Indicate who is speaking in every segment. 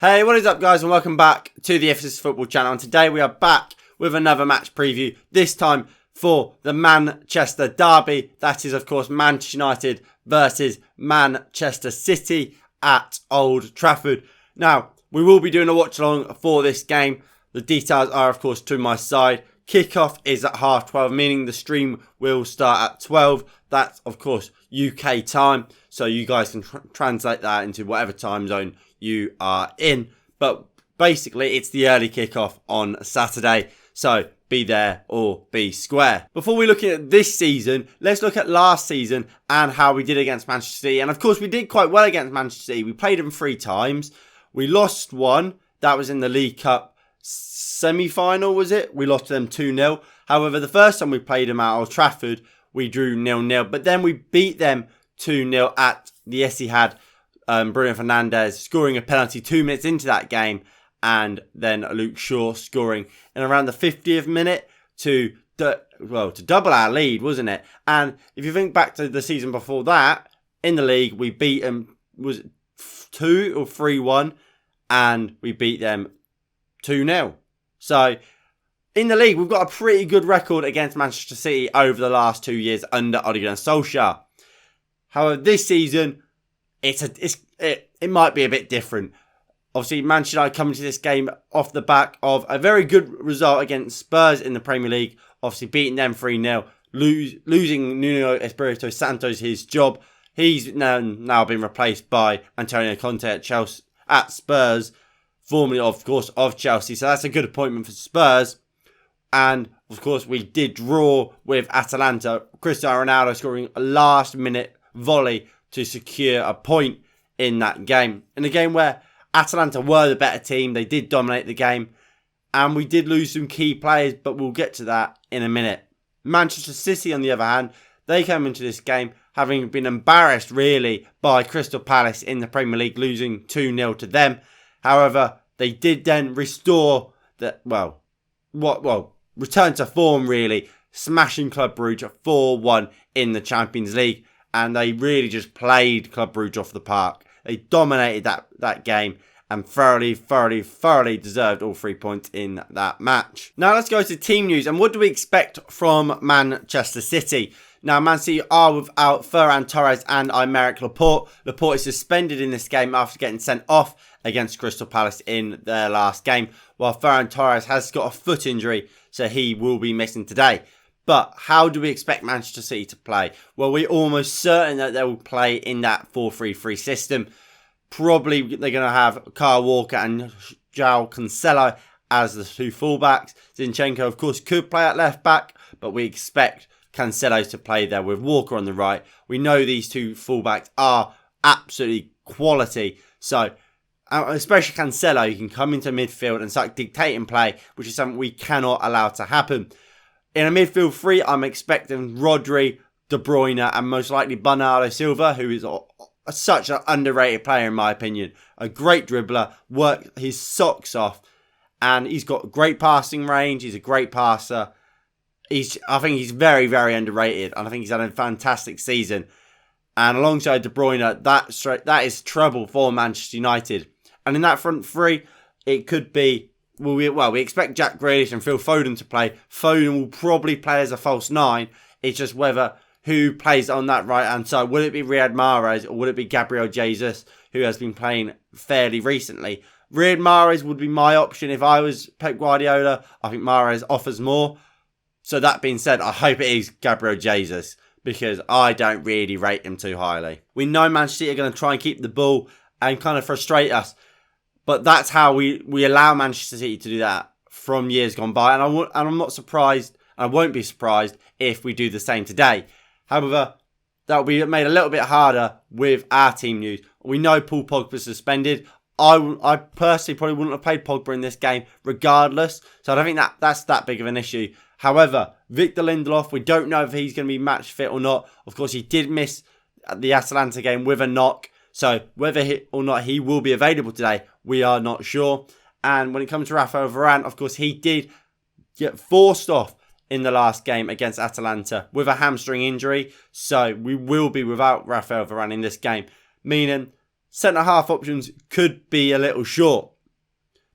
Speaker 1: Hey, what is up guys, and welcome back to the FSS Football channel. And today we are back with another match preview, this time for the Manchester derby. That is of course Manchester United versus Manchester City at Old Trafford. Now, we will be doing a watch along for this game. The details are of course to my side. Kickoff is at 12:30, meaning the stream will start at 12. That's of course UK time, so you guys can translate that into whatever time zone you are in. But basically it's the early kickoff on Saturday, so be there or be square. Before we look at this season, let's look at last season and how we did against Manchester City. And of course we did quite well against Manchester City. We played them 3 times. We lost one. That was in the League Cup semi-final, was it? We lost to them 2-0. However, the first time we played them at Old Trafford, we drew 0-0. But then we beat them 2-0 at the Etihad. Bruno Fernandes scoring a penalty 2 minutes into that game, and then Luke Shaw scoring in around the 50th minute to double our lead, wasn't it? And if you think back to the season before that, in the league, we beat them, was it 2 or 3-1, and we beat them 2-0. So, in the league, we've got a pretty good record against Manchester City over the last 2 years under Ole Gunnar Solskjaer. However, this season, it might be a bit different. Obviously, Manchester United coming to this game off the back of a very good result against Spurs in the Premier League. Obviously, beating them 3-0, losing Nuno Espirito Santos his job. He's now been replaced by Antonio Conte at Spurs, formerly, of course, of Chelsea. So that's a good appointment for Spurs. And, of course, we did draw with Atalanta. Cristiano Ronaldo scoring a last-minute volley to secure a point in that game. In a game where Atalanta were the better team, they did dominate the game, and we did lose some key players, but we'll get to that in a minute. Manchester City, on the other hand, they came into this game having been embarrassed, really, by Crystal Palace in the Premier League, losing 2-0 to them. However, they did then restore return to form, really, smashing Club Brugge 4-1 in the Champions League. And they really just played Club Brugge off the park. They dominated that game and thoroughly deserved all 3 points in that match. Now let's go to team news. And what do we expect from Manchester City? Now, Man City are without Ferran Torres and Aymeric Laporte. Laporte is suspended in this game after getting sent off against Crystal Palace in their last game, while Ferran Torres has got a foot injury, so he will be missing today. But how do we expect Manchester City to play? Well, we're almost certain that they will play in that 4-3-3 system. Probably they're going to have Kyle Walker and João Cancelo as the 2 fullbacks. Zinchenko, of course, could play at left back, but we expect Cancelo to play there with Walker on the right. We know these 2 fullbacks are absolutely quality. So, especially Cancelo, you can come into midfield and start dictating play, which is something we cannot allow to happen. In a midfield 3, I'm expecting Rodri, De Bruyne, and most likely Bernardo Silva, who is such an underrated player in my opinion. A great dribbler, worked his socks off, and he's got great passing range. He's a great passer. I think he's very, very underrated, and I think he's had a fantastic season. And alongside De Bruyne, that is trouble for Manchester United. And in that front 3, it could be. We expect Jack Grealish and Phil Foden to play. Foden will probably play as a false 9. It's just whether who plays on that right-hand side. Will it be Riyad Mahrez or will it be Gabriel Jesus, who has been playing fairly recently? Riyad Mahrez would be my option if I was Pep Guardiola. I think Mahrez offers more. So that being said, I hope it is Gabriel Jesus, because I don't really rate him too highly. We know Manchester City are going to try and keep the ball and kind of frustrate us. But that's how we allow Manchester City to do that from years gone by. And I'm not surprised, and I won't be surprised if we do the same today. However, that will be made a little bit harder with our team news. We know Paul Pogba's suspended. I personally probably wouldn't have played Pogba in this game regardless. So I don't think that's that big of an issue. However, Victor Lindelof, we don't know if he's going to be match fit or not. Of course, he did miss the Atalanta game with a knock. So whether or not he will be available today, we are not sure. And when it comes to Rafael Varane, of course, he did get forced off in the last game against Atalanta with a hamstring injury. So we will be without Rafael Varane in this game, meaning centre-half options could be a little short.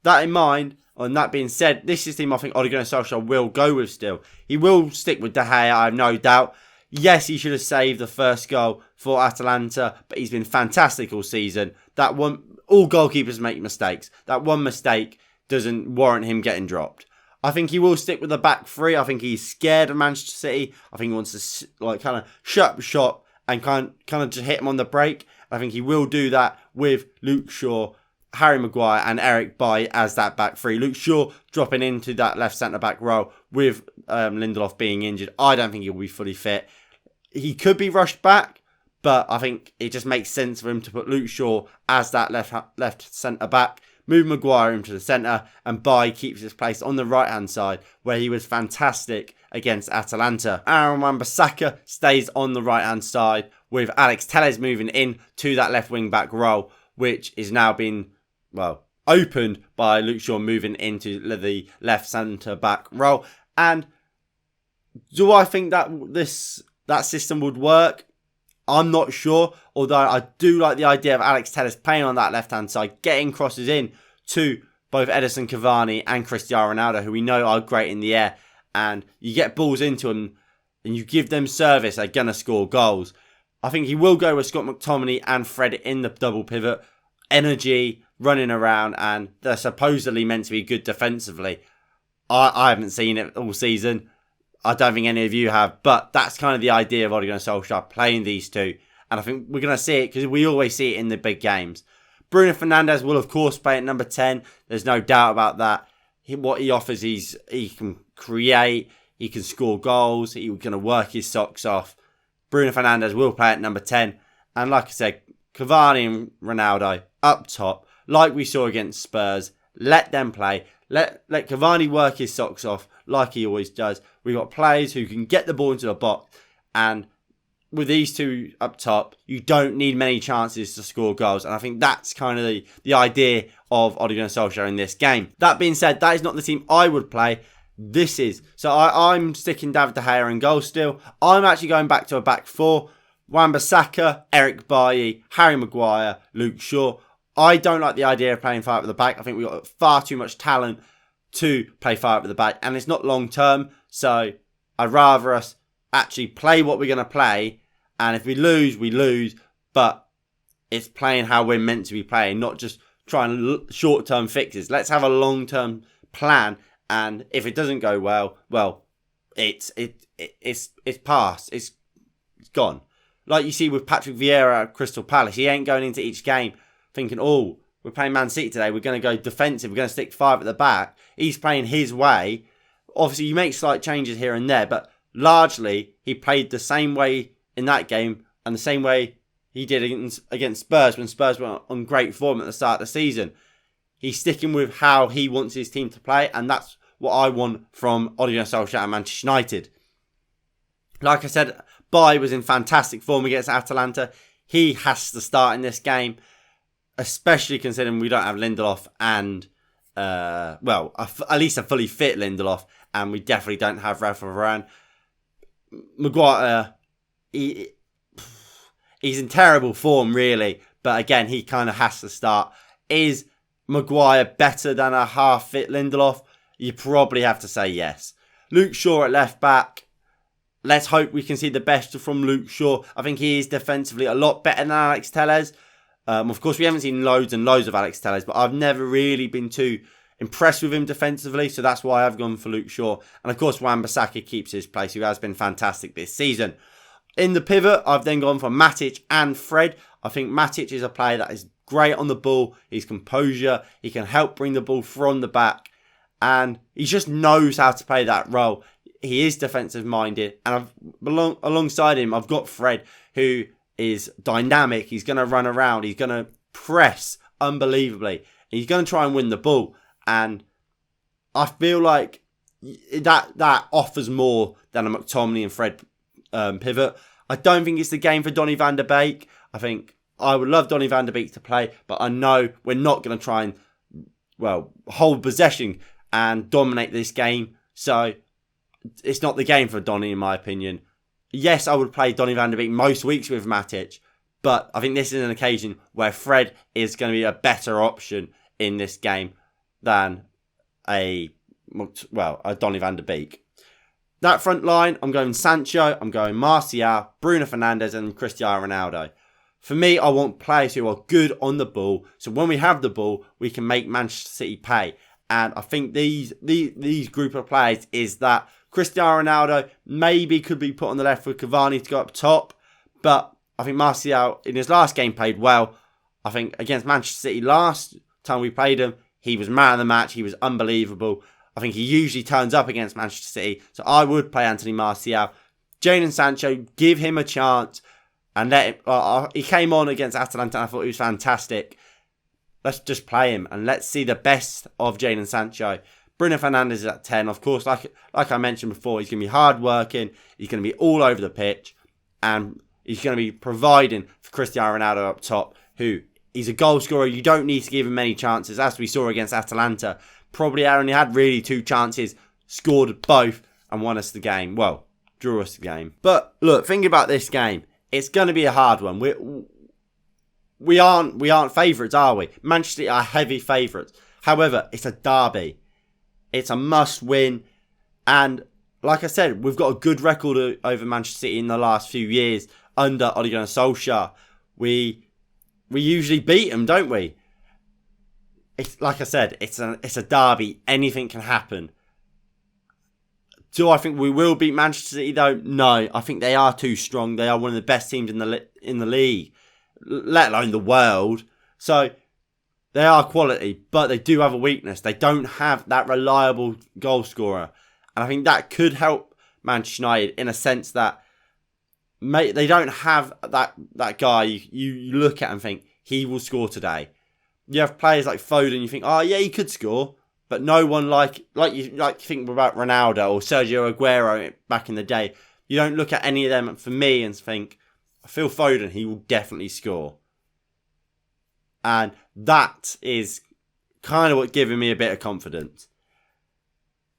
Speaker 1: That in mind, and that being said, this is the team I think Ole Gunnar Solskjaer will go with still. He will stick with De Gea, I have no doubt. Yes, he should have saved the first goal for Atalanta, but he's been fantastic all season. That one, all goalkeepers make mistakes. That one mistake doesn't warrant him getting dropped. I think he will stick with the back three. I think he's scared of Manchester City. I think he wants to kind of shut up shop and kind of just hit him on the break. I think he will do that with Luke Shaw, Harry Maguire and Eric Bailly as that back three. Luke Shaw dropping into that left centre-back role with Lindelof being injured. I don't think he'll be fully fit. He could be rushed back, but I think it just makes sense for him to put Luke Shaw as that left centre-back, move Maguire into the centre, and Bailly keeps his place on the right-hand side, where he was fantastic against Atalanta. Aaron Wan-Bissaka stays on the right-hand side, with Alex Telles moving in to that left wing-back role, which is now being, opened by Luke Shaw moving into the left centre-back role. And do I think that that system would work? I'm not sure, although I do like the idea of Alex Telles playing on that left-hand side, getting crosses in to both Edinson Cavani and Cristiano Ronaldo, who we know are great in the air, and you get balls into them and you give them service, they're going to score goals. I think he will go with Scott McTominay and Fred in the double pivot. Energy, running around, and they're supposedly meant to be good defensively. I haven't seen it all season. I don't think any of you have, but that's kind of the idea of Ole Gunnar Solskjaer playing these two. And I think we're going to see it because we always see it in the big games. Bruno Fernandes will, of course, play at number 10. There's no doubt about that. What he offers, he can create, he can score goals, he's going to work his socks off. Bruno Fernandes will play at number 10. And like I said, Cavani and Ronaldo up top, like we saw against Spurs. Let them play. Let Cavani work his socks off like he always does. We've got players who can get the ball into the box, and with these two up top, you don't need many chances to score goals. And I think that's kind of the idea of Ole Gunnar Solskjaer in this game. That being said, that is not the team I would play. This is. So I'm sticking David De Gea in goal still. I'm actually going back to a back four. Wan-Bissaka, Eric Bailly, Harry Maguire, Luke Shaw. I don't like the idea of playing 5 at the back. I think we've got far too much talent to play 5 at the back, and it's not long term. So I'd rather us actually play what we're going to play, and if we lose, we lose. But it's playing how we're meant to be playing, not just trying short term fixes. Let's have a long term plan, and if it doesn't go well, it's past. It's gone. Like you see with Patrick Vieira at Crystal Palace, he ain't going into each game thinking, oh, we're playing Man City today, we're going to go defensive, we're going to stick 5 at the back. He's playing his way. Obviously, you make slight changes here and there, but largely, he played the same way in that game and the same way he did against Spurs when Spurs were on great form at the start of the season. He's sticking with how he wants his team to play, and that's what I want from Ole Gunnar Solskjaer and Manchester United. Like I said, Bailly was in fantastic form against Atalanta. He has to start in this game, especially considering we don't have Lindelof and, at least a fully fit Lindelof, and we definitely don't have Rafa Varane. Maguire, he's in terrible form, really, but again, he kind of has to start. Is Maguire better than a half-fit Lindelof? You probably have to say yes. Luke Shaw at left back. Let's hope we can see the best from Luke Shaw. I think he is defensively a lot better than Alex Telles. Of course, we haven't seen loads and loads of Alex Telles, but I've never really been too impressed with him defensively, so that's why I've gone for Luke Shaw. And of course, Wan-Bissaka keeps his place, who has been fantastic this season. In the pivot, I've then gone for Matic and Fred. I think Matic is a player that is great on the ball. He's composure. He can help bring the ball from the back. And he just knows how to play that role. He is defensive-minded. And alongside him, I've got Fred, who is dynamic. He's going to run around. He's going to press unbelievably. He's going to try and win the ball. And I feel like that offers more than a McTominay and Fred pivot. I don't think it's the game for Donny van de Beek. I think I would love Donny van de Beek to play, but I know we're not going to try and, hold possession and dominate this game. So it's not the game for Donny, in my opinion. Yes, I would play Donny van de Beek most weeks with Matic, But I think this is an occasion where Fred is going to be a better option in this game than a Donny van de Beek. That front line, I'm going Sancho, I'm going Martial, Bruno Fernandes and Cristiano Ronaldo. For me, I want players who are good on the ball. So when we have the ball, we can make Manchester City pay. And I think these group of players is that Cristiano Ronaldo maybe could be put on the left with Cavani to go up top. But I think Martial, in his last game, played well. I think against Manchester City last time we played him, he was man of the match. He was unbelievable. I think he usually turns up against Manchester City. So I would play Anthony Martial. Jadon Sancho, give him a chance. And let him, he came on against Atalanta and I thought he was fantastic. Let's just play him and let's see the best of Jadon Sancho. Bruno Fernandes is at 10. Of course, like I mentioned before, he's going to be hard working. He's going to be all over the pitch. And he's going to be providing for Cristiano Ronaldo up top, who he's a goal scorer. You don't need to give him many chances. As we saw against Atalanta, probably only had really 2 chances, scored both and won us the game. Well, drew us the game. But look, thinking about this game, it's going to be a hard one. We aren't favourites, are we? Manchester City are heavy favourites. However, it's a derby. It's a must-win. And like I said, we've got a good record over Manchester City in the last few years under Ole Gunnar Solskjaer. We usually beat them, don't we? It's like I said, it's a derby. Anything can happen. Do I think we will beat Manchester City though? No, I think they are too strong. They are one of the best teams in the league, let alone the world. So they are quality, but they do have a weakness. They don't have that reliable goal scorer, and I think that could help Manchester United in a sense that they don't have that guy you look at and think he will score today. You have players like Foden, you think, oh yeah, he could score. But no one like you think about Ronaldo or Sergio Aguero back in the day. You don't look at any of them for me and think, Phil Foden, he will definitely score. And that is kind of what giving me a bit of confidence.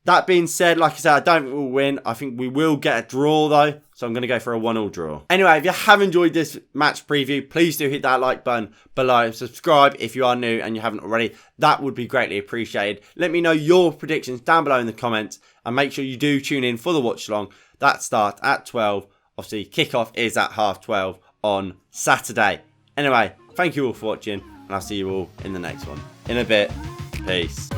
Speaker 1: That being said, like I said, I don't think we'll win. I think we will get a draw though. So I'm going to go for a 1-1 draw. Anyway, if you have enjoyed this match preview, please do hit that like button below. Subscribe if you are new and you haven't already. That would be greatly appreciated. Let me know your predictions down below in the comments. And make sure you do tune in for the watch along. That starts at 12. Obviously, kickoff is at 12:30 on Saturday. Anyway, thank you all for watching. And I'll see you all in the next one. In a bit. Peace.